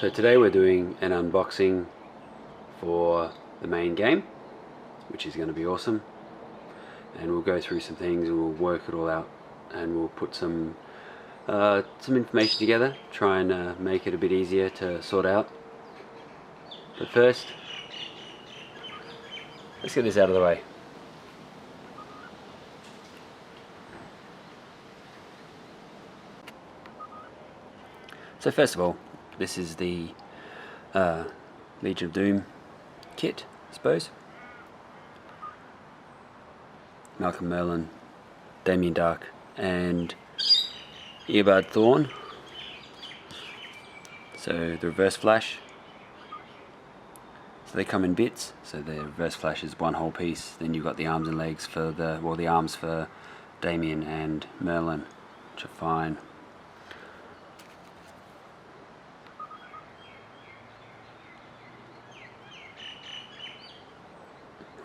So today we're doing an unboxing for the main game, which is going to be awesome, and we'll go through some things and we'll work it all out, and we'll put some information together, try and make it a bit easier to sort out. But first, let's get this out of the way. So first of all, this is the Mage of Doom Kit, I suppose. Malcolm Merlin, Damien Dark, and Earbard Thorn. So the reverse flash. So they come in bits. So the reverse flash is one whole piece. Then you've got the arms and legs for the arms for Damien and Merlin, which are fine.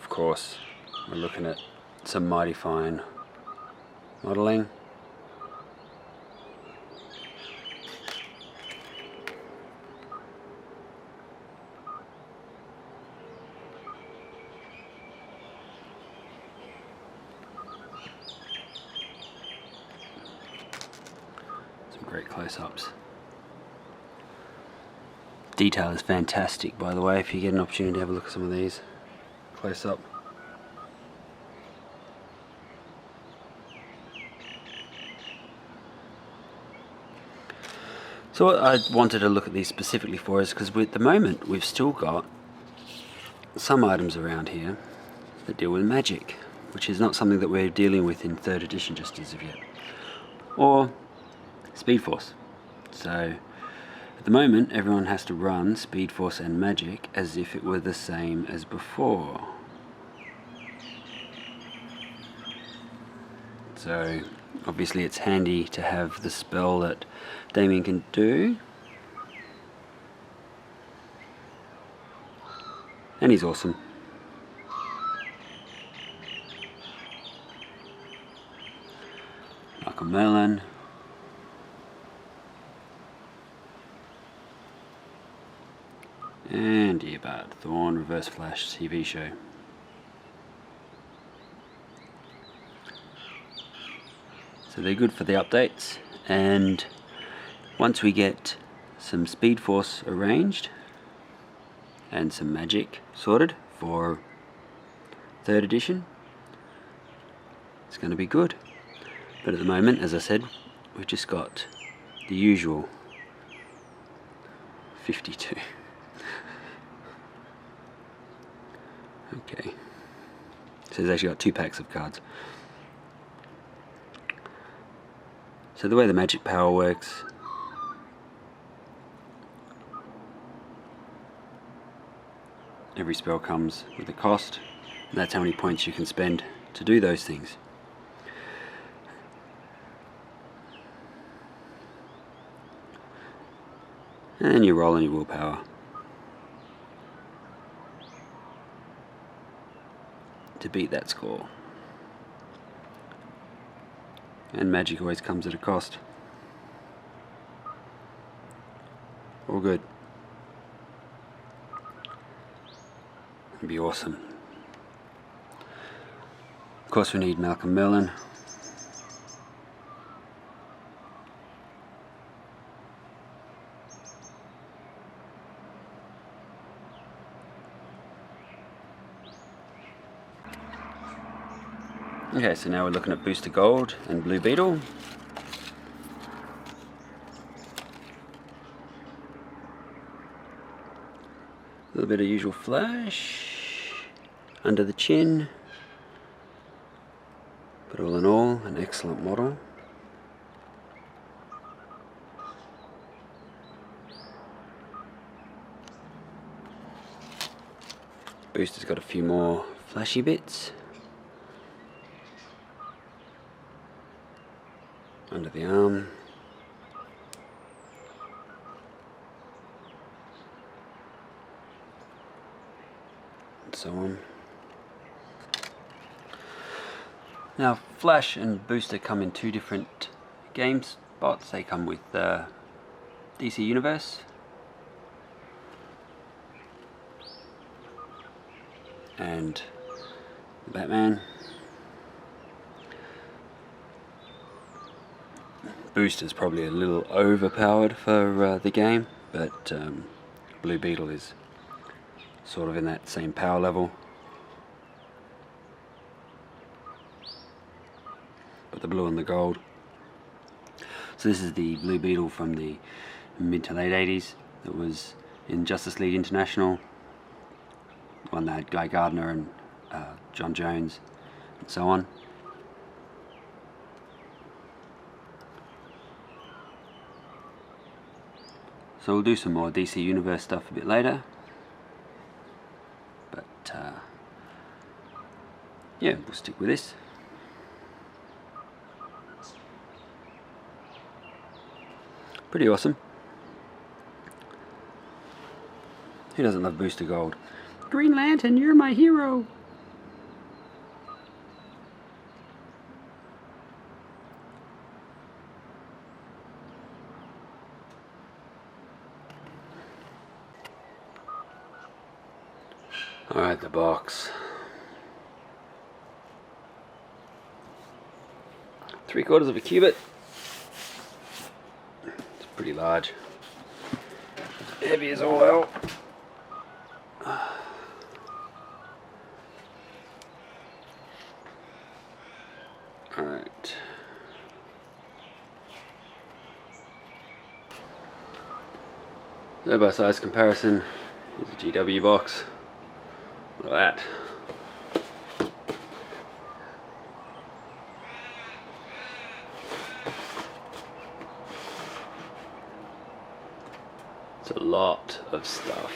Of course, we're looking at some mighty fine modelling. Some great close-ups. Detail is fantastic, by the way, if you get an opportunity to have a look at some of these close up. So what I wanted to look at these specifically for is because at the moment we've still got some items around here that deal with magic, which is not something that we're dealing with in 3rd edition just as of yet, or Speed Force. So at the moment everyone has to run Speed Force and magic as if it were the same as before. So obviously it's handy to have the spell that Damien can do, and he's awesome. Malcolm Merlin, and Earbard Thorn reverse flash TV show. So they're good for the updates, and once we get some Speed Force arranged and some magic sorted for 3rd edition, it's going to be good. But at the moment, as I said, we've just got the usual 52. Okay, so there's actually got 2 packs of cards. So the way the magic power works, every spell comes with a cost, and that's how many points you can spend to do those things. And you roll on your willpower to beat that score. And magic always comes at a cost. All good. It'd be awesome. Of course we need Malcolm Merlin. Okay, so now we're looking at Booster Gold and Blue Beetle. A little bit of usual flash under the chin, but all in all, an excellent model. Booster's got a few more flashy bits under the arm. And so on. Now Flash and Booster come in 2 different game spots. They come with DC Universe and Batman. Booster's probably a little overpowered for the game, but Blue Beetle is sort of in that same power level. But the blue and the gold. So this is the Blue Beetle from the mid to late 80s that was in Justice League International. One that had Guy Gardner and John Jones and so on. So we'll do some more DC Universe stuff a bit later. But yeah, we'll stick with this. Pretty awesome. Who doesn't love Booster Gold? Green Lantern, you're my hero! Alright, the box. 3/4 of a cubit. It's pretty large. Heavy as all hell. Alright. So by size comparison, here's a GW box. Look at that. It's a lot of stuff.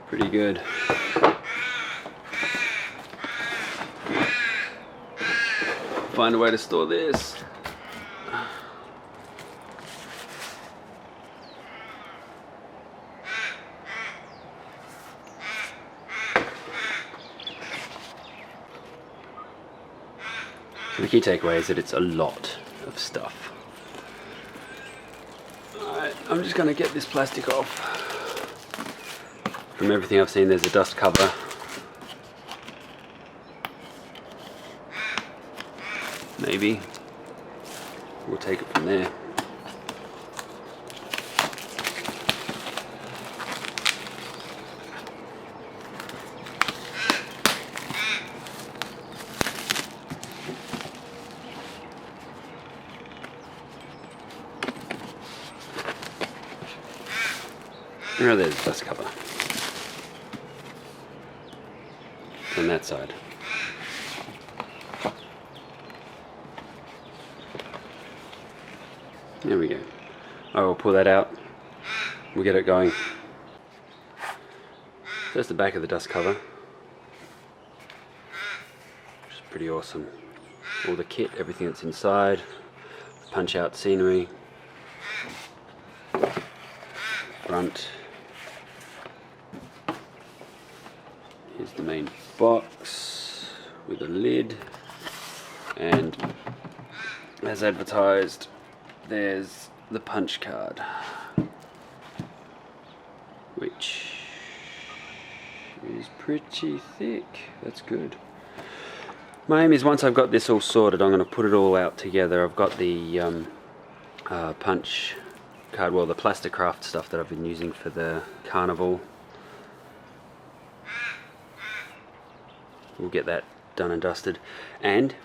Pretty good. Find a way to store this. The key takeaway is that it's a lot of stuff. Alright, I'm just going to get this plastic off. From everything I've seen, there's a dust cover. Maybe. We'll take it from there. Oh, there's the dust cover. On that side. There we go. I will pull that out. We'll get it going. There's the back of the dust cover. Which is pretty awesome. All the kit, everything that's inside. Punch out scenery. Front. Here's the main box with a lid. And as advertised, there's the punch card, which is pretty thick. That's good. My aim is, once I've got this all sorted, I'm going to put it all out together. I've got the punch card, well, the Plasticraft stuff that I've been using for the carnival. We'll get that done and dusted, and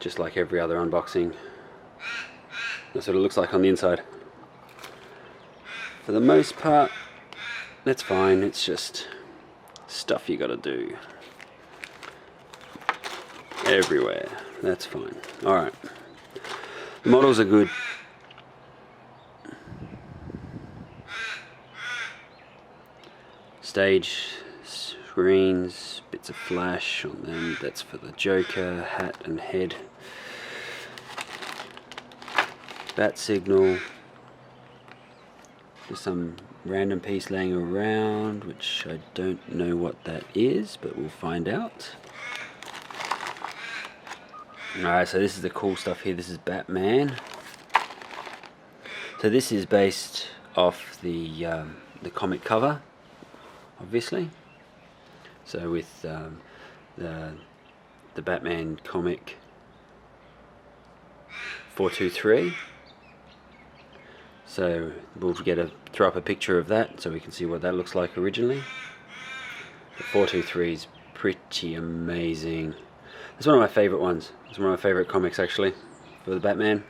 just like every other unboxing, that's what it looks like on the inside. For the most part, that's fine. It's just stuff you gotta do everywhere. That's fine. Alright. The models are good. Stage screens, bits of flash on them. That's for the Joker hat and head. Bat signal. There's some random piece laying around, which I don't know what that is, but we'll find out. Alright, so this is the cool stuff here. This is Batman. So this is based off the comic cover, obviously. So with the Batman comic 423, so we'll throw up a picture of that so we can see what that looks like originally. The 423 is pretty amazing. It's one of my favourite ones. It's one of my favourite comics actually for the Batman.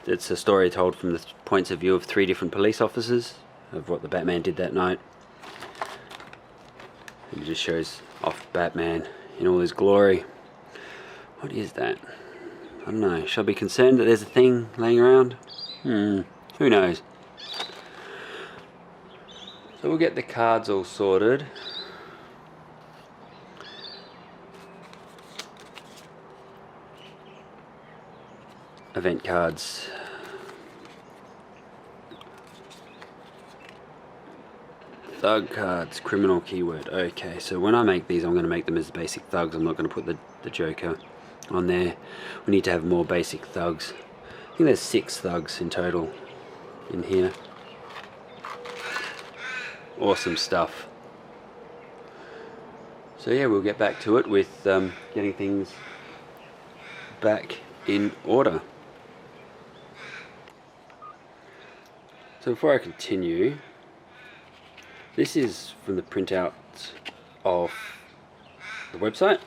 It's a story told from the points of view of 3 different police officers of what the Batman did that night. And it just shows off Batman in all his glory. What is that? I don't know. Shall I be concerned that there's a thing laying around? Who knows? So we'll get the cards all sorted. Event cards. Thug cards, criminal keyword. Okay, so when I make these, I'm going to make them as basic thugs. I'm not going to put the Joker on there. We need to have more basic thugs. I think there's 6 thugs in total in here. Awesome stuff. So yeah, we'll get back to it with getting things back in order. So before I continue, this is from the printout of the website,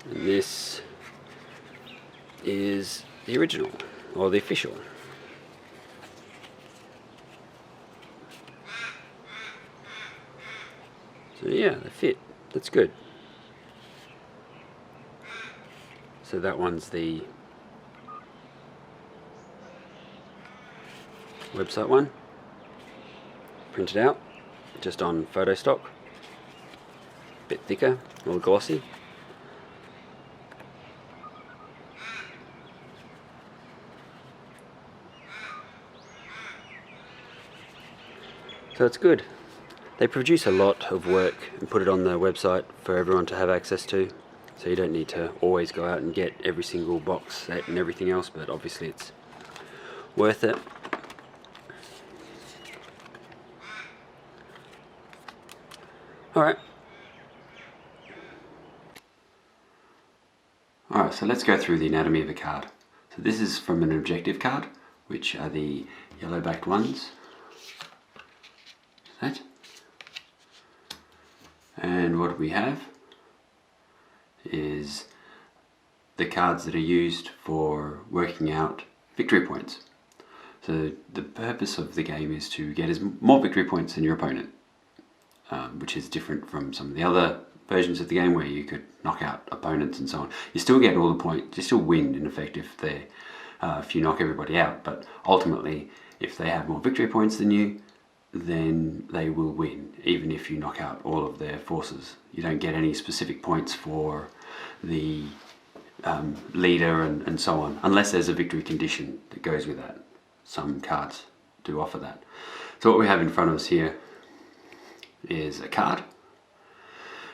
and this is the original, or the official. So yeah, they fit. That's good. So that one's the website one, printed out, just on photo stock, bit thicker, more glossy. So it's good. They produce a lot of work and put it on the website for everyone to have access to, so you don't need to always go out and get every single box set and everything else, but obviously it's worth it. Alright, so let's go through the anatomy of a card. So this is from an objective card, which are the yellow backed ones. That. And what we have is the cards that are used for working out victory points. So the purpose of the game is to get more victory points than your opponent, which is different from some of the other versions of the game where you could knock out opponents and so on. You still get all the points, you still win in effect if you knock everybody out, but ultimately if they have more victory points than you, then they will win, even if you knock out all of their forces. You don't get any specific points for the leader and so on, unless there's a victory condition that goes with that. Some cards do offer that. So what we have in front of us here is a card,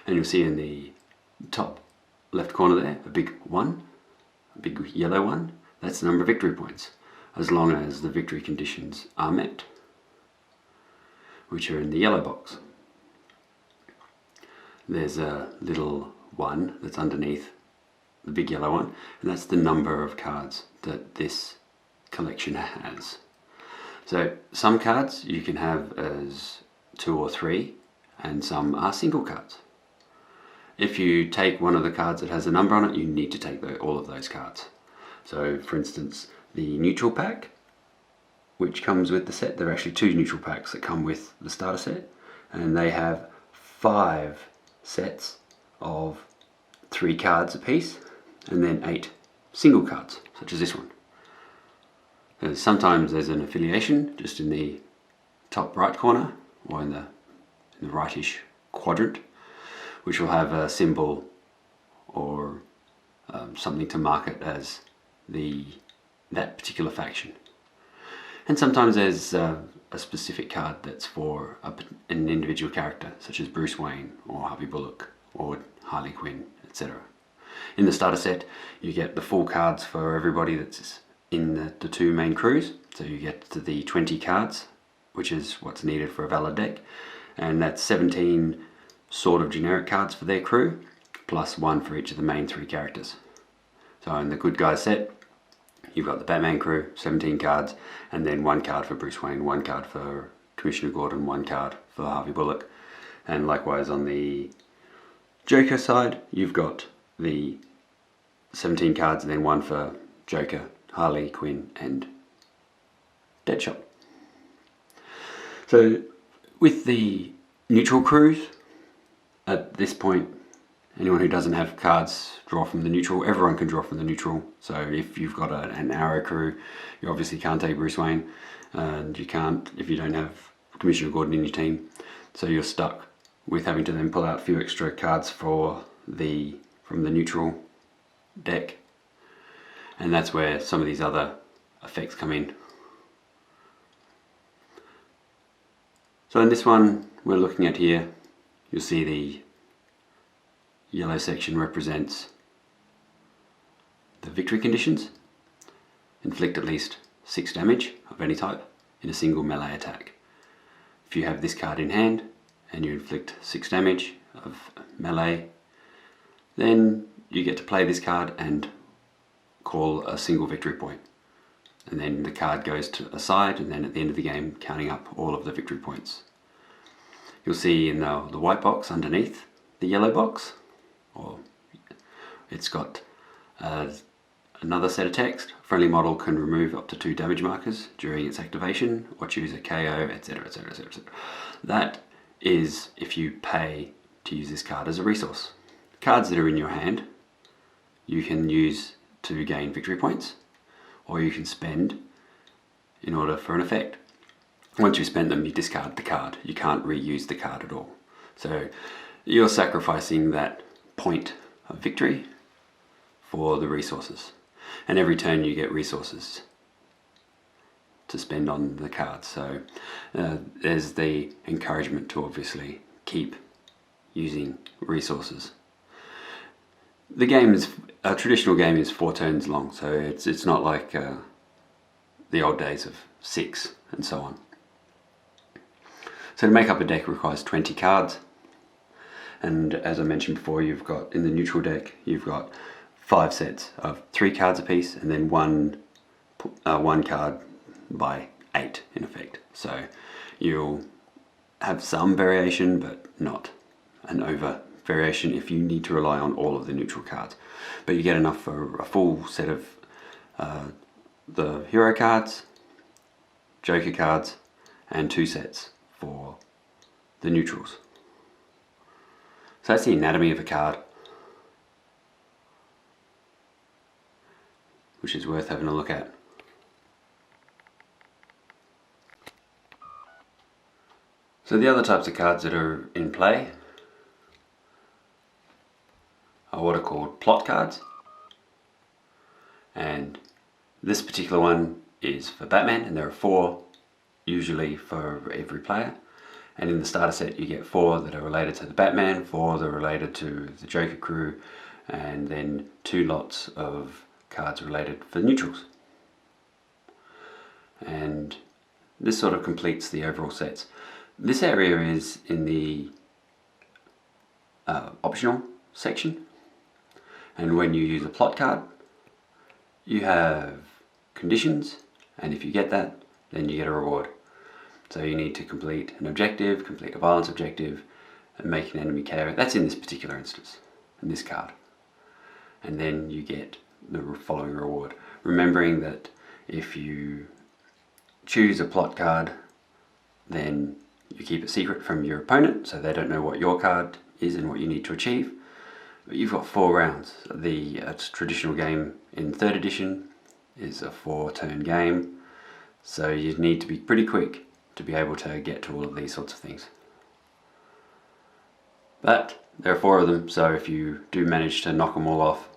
and you'll see in the top left corner there a big 1, a big yellow 1. That's the number of victory points, as long as the victory conditions are met, which are in the yellow box. There's a little 1 that's underneath the big yellow one, and that's the number of cards that this collection has. So some cards you can have as 2 or 3, and some are single cards. If you take one of the cards that has a number on it, you need to take all of those cards. So for instance, the neutral pack, which comes with the set, there are actually 2 neutral packs that come with the starter set, and they have 5 sets of 3 cards apiece, and then 8 single cards, such as this one. Sometimes there's an affiliation just in the top right corner, or in the rightish quadrant, which will have a symbol or something to mark it as that particular faction. And sometimes there's a specific card that's for an individual character, such as Bruce Wayne or Harvey Bullock or Harley Quinn, etc. In the starter set, you get the full cards for everybody that's in the 2 main crews. So you get to the 20 cards, which is what's needed for a valid deck, and that's 17 sort of generic cards for their crew, plus 1 for each of the main 3 characters. So in the good guys set, you've got the Batman crew, 17 cards, and then 1 card for Bruce Wayne, 1 card for Commissioner Gordon, 1 card for Harvey Bullock. And likewise on the Joker side, you've got the 17 cards and then 1 for Joker, Harley Quinn and Deadshot. So with the neutral crews, at this point, anyone who doesn't have cards draw from the neutral. Everyone can draw from the neutral. So if you've got an Arrow crew, you obviously can't take Bruce Wayne, and you can't if you don't have Commissioner Gordon in your team. So you're stuck with having to then pull out a few extra cards from the neutral deck, and that's where some of these other effects come in. So in this one we're looking at here, you'll see the yellow section represents the victory conditions. Inflict at least 6 damage of any type in a single melee attack. If you have this card in hand and you inflict 6 damage of melee, then you get to play this card and call a single victory point. And then the card goes to a side, and then at the end of the game counting up all of the victory points. You'll see in the white box underneath the yellow box, or it's got another set of text. A friendly model can remove up to 2 damage markers during its activation, or choose a KO, etc, etc, etc, etc. That is if you pay to use this card as a resource. Cards that are in your hand you can use to gain victory points, or you can spend in order for an effect. Once you spend them, you discard the card. You can't reuse the card at all. So you're sacrificing that point of victory for the resources. And every turn you get resources to spend on the card. So there's the encouragement to obviously keep using resources. The game is, a traditional game is 4 turns long, so it's not like the old days of 6 and so on. So to make up a deck requires 20 cards, and as I mentioned before, you've got in the neutral deck you've got 5 sets of 3 cards apiece, and then one card by 8 in effect. So you'll have some variation, but not an over variation if you need to rely on all of the neutral cards. But you get enough for a full set of the hero cards, Joker cards, and 2 sets for the neutrals. So that's the anatomy of a card, which is worth having a look at. So the other types of cards that are in play are what are called plot cards, and this particular one is for Batman, and there are 4 usually for every player. And in the starter set you get 4 that are related to the Batman, 4 that are related to the Joker crew, and then 2 lots of cards related for neutrals. And this sort of completes the overall sets. This area is in the optional section, and when you use a plot card you have conditions, and if you get that then you get a reward. So you need to complete an objective, complete a violence objective, and make an enemy KO. That's in this particular instance, in this card. And then you get the following reward. Remembering that if you choose a plot card, then you keep it secret from your opponent, so they don't know what your card is and what you need to achieve. But you've got 4 rounds. The traditional game in 3rd edition is a 4-turn game, so you need to be pretty quick to be able to get to all of these sorts of things. But there are 4 of them, so if you do manage to knock them all off,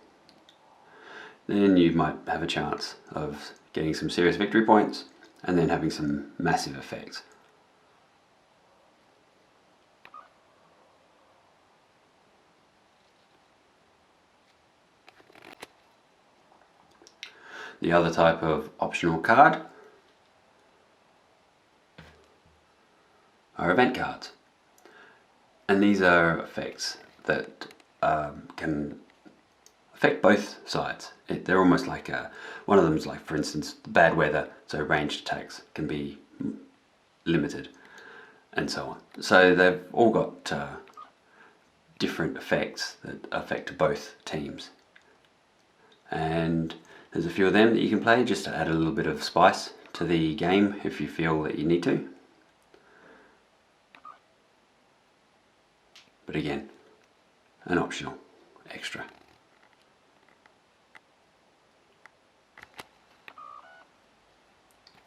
then you might have a chance of getting some serious victory points and then having some massive effects. The other type of optional card are event cards. And these are effects that can affect both sides. They're almost like one of them is like, for instance, bad weather, so ranged attacks can be limited, and so on. So they've all got different effects that affect both teams. And there's a few of them that you can play just to add a little bit of spice to the game if you feel that you need to. But again, an optional extra.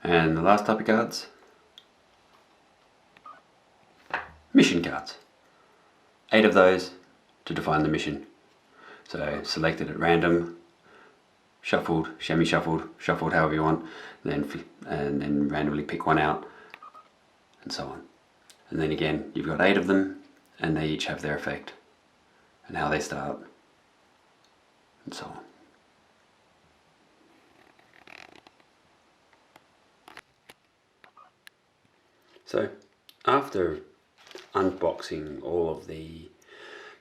And the last type of cards, mission cards. 8 of those to define the mission. So selected at random, shuffled, shuffled however you want, and then randomly pick one out, and so on. And then again, you've got 8 of them, and they each have their effect, and how they start, and so on. So, after unboxing all of the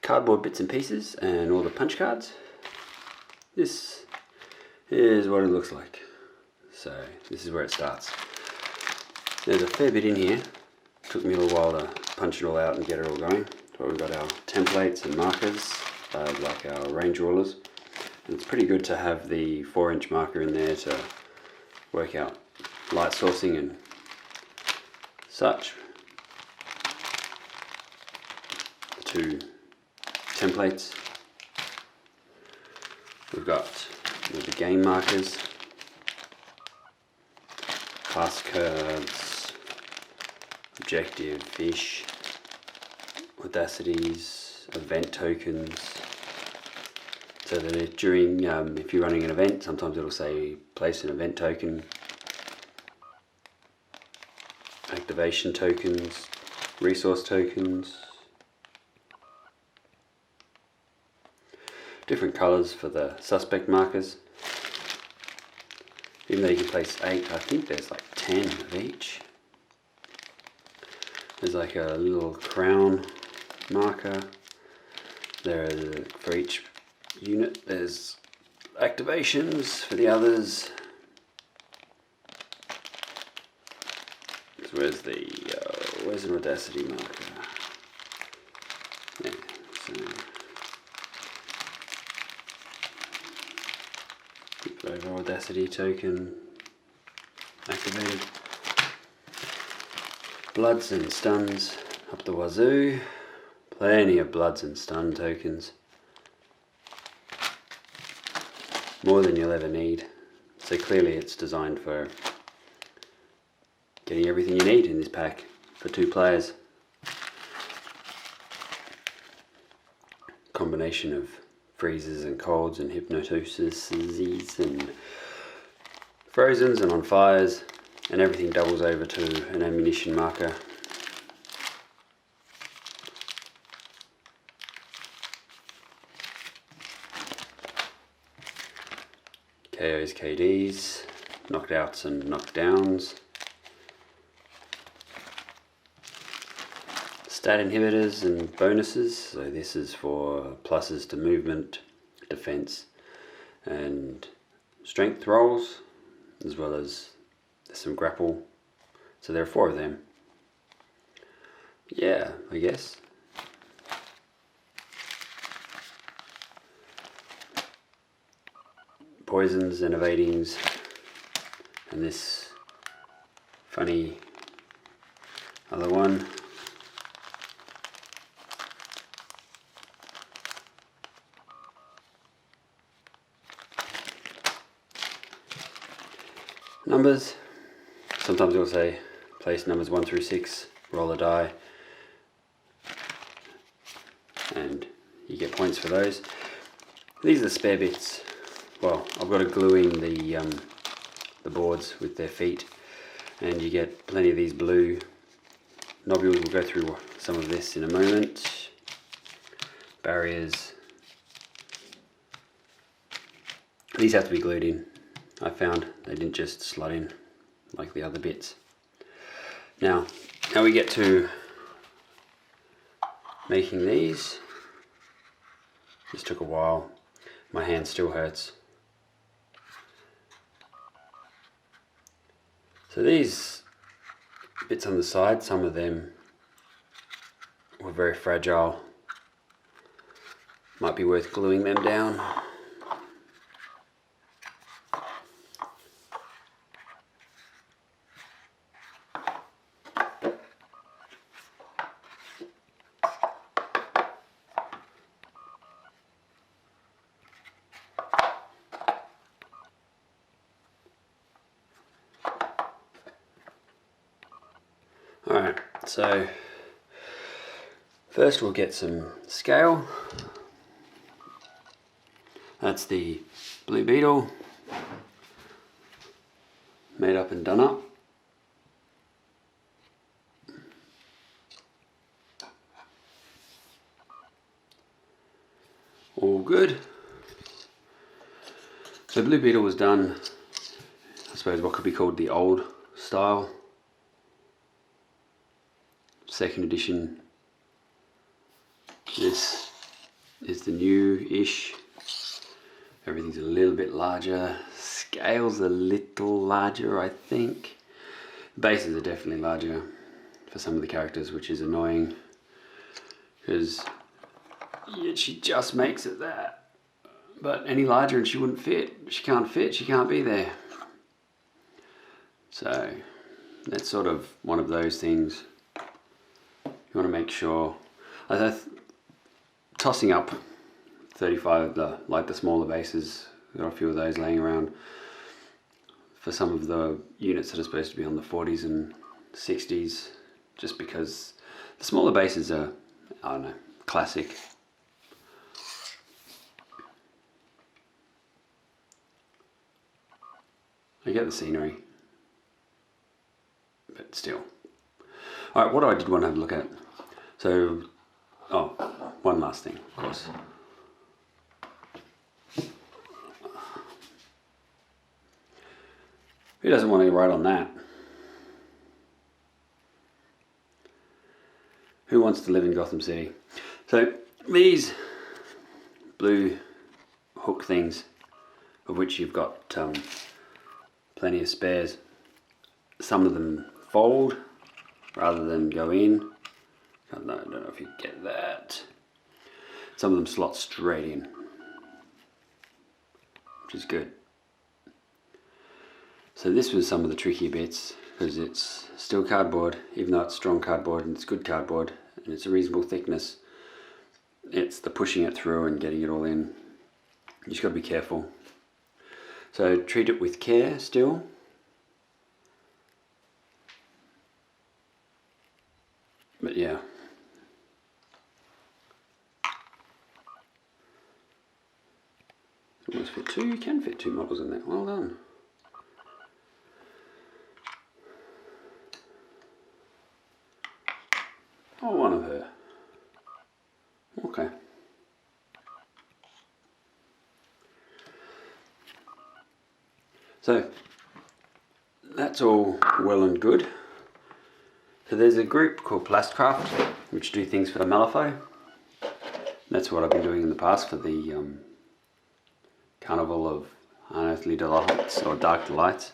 cardboard bits and pieces and all the punch cards, this is what it looks like. So, this is where it starts. There's a fair bit in here. Took me a little while to punch it all out and get it all going. So we've got our templates and markers, like our range rulers. And it's pretty good to have the 4-inch marker in there to work out light sourcing and such. The 2 templates. We've got the game markers, class cards, objective, fish, audacities, event tokens. So that during, if you're running an event, sometimes it'll say place an event token, activation tokens, resource tokens, different colours for the suspect markers. Even though you can place 8, I think there's like 10 of each. There's like a little crown marker. There are, for each unit, there's activations for the others. So where's an audacity marker? Yeah, so flip over audacity token activated. Bloods and stuns up the wazoo. Plenty of bloods and stun tokens. More than you'll ever need. So clearly it's designed for getting everything you need in this pack for 2 players. Combination of freezes and colds and hypnotoses and frozens and on fires, and everything doubles over to an ammunition marker. KOs, KDs, knockouts and knockdowns. Stat inhibitors and bonuses, so this is for pluses to movement, defense and strength rolls, as well as some grapple. So there are 4 of them. Yeah, I guess. Poisons and evadings, and this funny other one. Numbers, sometimes it'll say place numbers 1 through 6, roll a die, and you get points for those. These are the spare bits. Well, I've got to glue in the boards with their feet, and you get plenty of these blue nobules. We'll go through some of this in a moment. Barriers. These have to be glued in. I found they didn't just slot in like the other bits. Now we get to making these. This took a while. My hand still hurts. So these bits on the side, some of them were very fragile. Might be worth gluing them down. Alright, so first we'll get some scale. That's the blue beetle, made up and done up. All good. So blue beetle was done, I suppose what could be called the old style. Second edition. This is the new-ish. Everything's a little bit larger. Scale's a little larger, I think. Bases are definitely larger for some of the characters, which is annoying. Because she just makes it that. But any larger and she wouldn't fit. She can't fit, she can't be there. So that's sort of one of those things. You want to make sure, tossing up 35, like the smaller bases, got a few of those laying around for some of the units that are supposed to be on the 40s and 60s, just because the smaller bases are, I don't know, classic. I get the scenery, but still. Alright, what I did want to have a look at. So, oh, one last thing, of course. Who doesn't want to write on that? Who wants to live in Gotham City? So, these blue hook things, of which you've got plenty of spares. Some of them fold rather than go in. I don't know if you get that. Some of them slot straight in, which is good. So this was some of the tricky bits, because it's still cardboard, even though it's strong cardboard and it's good cardboard and it's a reasonable thickness. It's the pushing it through and getting it all in. You just got to be careful. So treat it with care still. But yeah. Almost fit two. You can fit two models in there. Well done. Oh, one of her. Okay. So that's all well and good. So there's a group called Plastcraft which do things for Malifaux. That's what I've been doing in the past for the Carnival of Unearthly Delights or Dark Delights.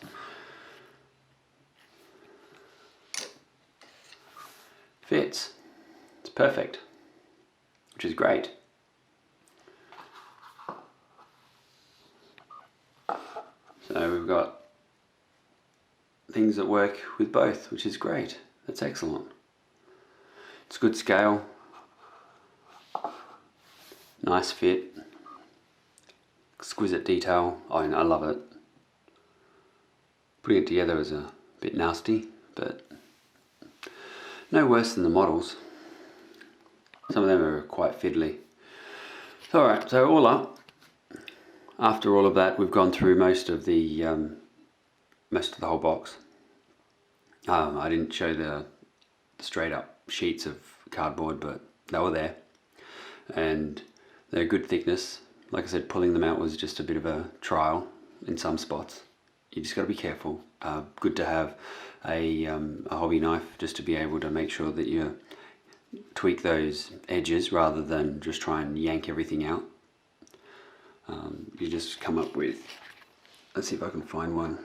Fits. It's perfect, which is great. So we've got things that work with both, which is great. That's excellent. It's good scale, nice fit, exquisite detail. I love it. Putting it together was a bit nasty, but no worse than the models. Some of them are quite fiddly. Alright, so all up, after all of that, we've gone through most of the whole box. I didn't show the straight up sheets of cardboard, but they were there, and they're good thickness. Like I said, pulling them out was just a bit of a trial in some spots. You just got to be careful. Good to have a hobby knife just to be able to make sure that you're tweak those edges rather than just try and yank everything out. You just come up with, let's see if I can find one,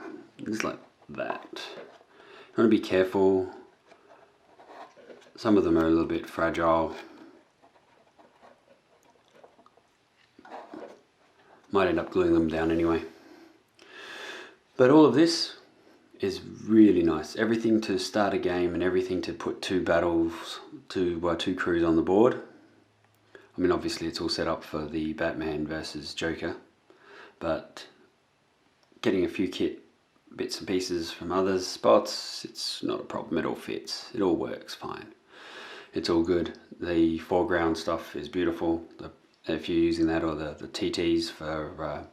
just like that. You want to be careful. Some of them are a little bit fragile. Might end up gluing them down anyway. But all of this is really nice. Everything to start a game and everything to put two crews on the board. I mean, obviously it's all set up for the Batman versus Joker, but getting a few kit bits and pieces from other spots, it's not a problem. It all fits. It all works fine. It's all good. The foreground stuff is beautiful. If you're using that, or the TTs for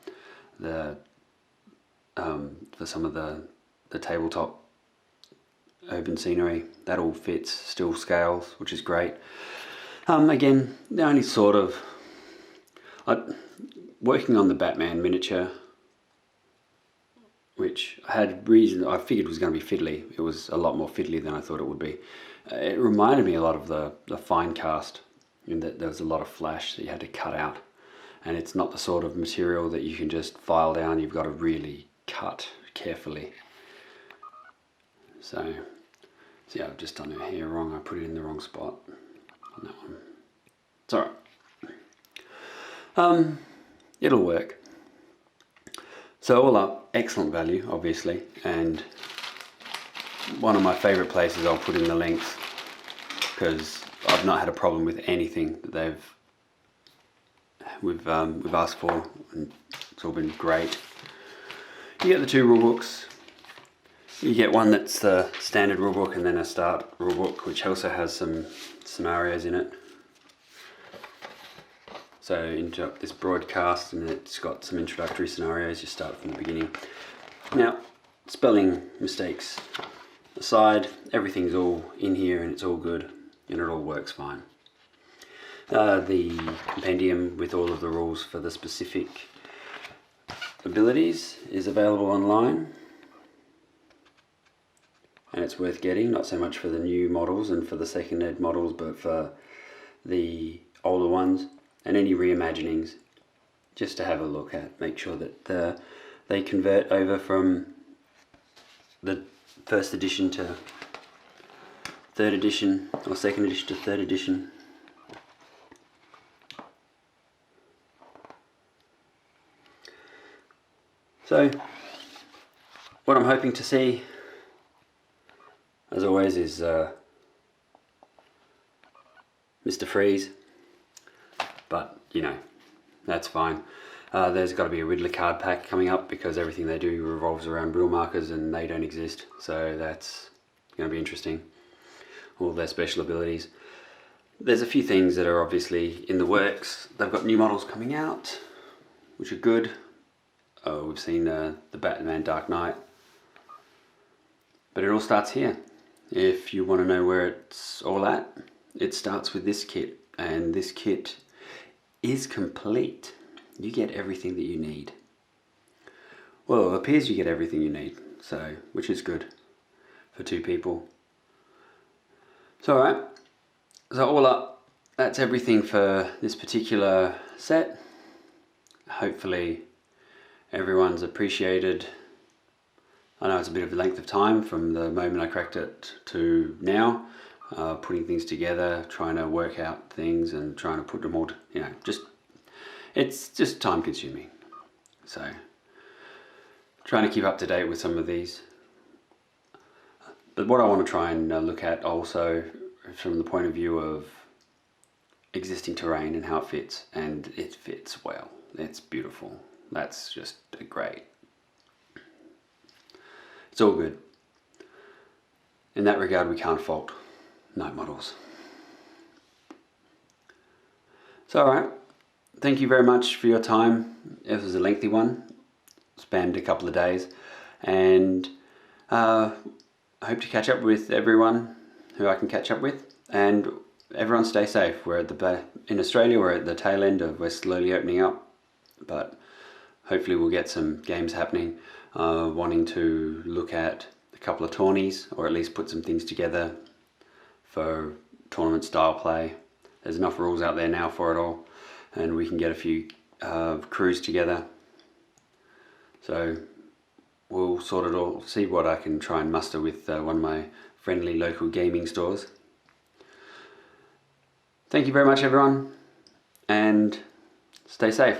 some of the tabletop urban scenery, that all fits, still scales, which is great. Again, the only sort of working on the Batman miniature, which I figured was going to be fiddly. It was a lot more fiddly than I thought it would be. It reminded me a lot of the fine cast, in that there was a lot of flash that you had to cut out, and it's not the sort of material that you can just file down. You've got to really cut carefully. So yeah, I've just done it here wrong. I put it in the wrong spot on that one. It's alright. It'll work. So all up, excellent value, obviously, and one of my favourite places I'll put in the links, because I've not had a problem with anything that we've asked for, and it's all been great. You get the two rulebooks. You get one that's the standard rulebook, and then a start rulebook, which also has some scenarios in it. So interrupt this broadcast, and it's got some introductory scenarios. You start from the beginning. Now, spelling mistakes aside, everything's all in here and it's all good, and it all works fine. The compendium with all of the rules for the specific abilities is available online, and it's worth getting, not so much for the new models and for the second ed models, but for the older ones and any reimaginings, just to have a look at. Make sure that they convert over from the first edition to third edition, or second edition to third edition. So what I'm hoping to see, as always, is Mr. Freeze, but you know, that's fine. There's got to be a Riddler card pack coming up, because everything they do revolves around rule markers and they don't exist, so that's going to be interesting. All their special abilities. There's a few things that are obviously in the works. They've got new models coming out, which are good. We've seen the Batman Dark Knight, but it all starts here. If you want to know where it's all at, it starts with this kit, and this kit is complete. You get everything that you need. Well, it appears you get everything you need, so, which is good for two people. So alright, so all up, that's everything for this particular set. Hopefully everyone's appreciated. I know it's a bit of a length of time from the moment I cracked it to now, putting things together, trying to work out things and trying to put them all, it's just time consuming. So trying to keep up to date with some of these. But what I want to try and look at also from the point of view of existing terrain and how it fits, and it fits well. It's beautiful. That's just great. It's all good. In that regard, we can't fault night models. So alright, thank you very much for your time. It was a lengthy one, spanned a couple of days, and I hope to catch up with everyone who I can catch up with, and everyone stay safe. We're at in Australia, we're at the tail end of, we're slowly opening up, but hopefully we'll get some games happening. Wanting to look at a couple of tourneys, or at least put some things together for tournament style play. There's enough rules out there now for it all, and we can get a few crews together. So we'll sort it all, see what I can try and muster with one of my friendly local gaming stores. Thank you very much everyone, and stay safe.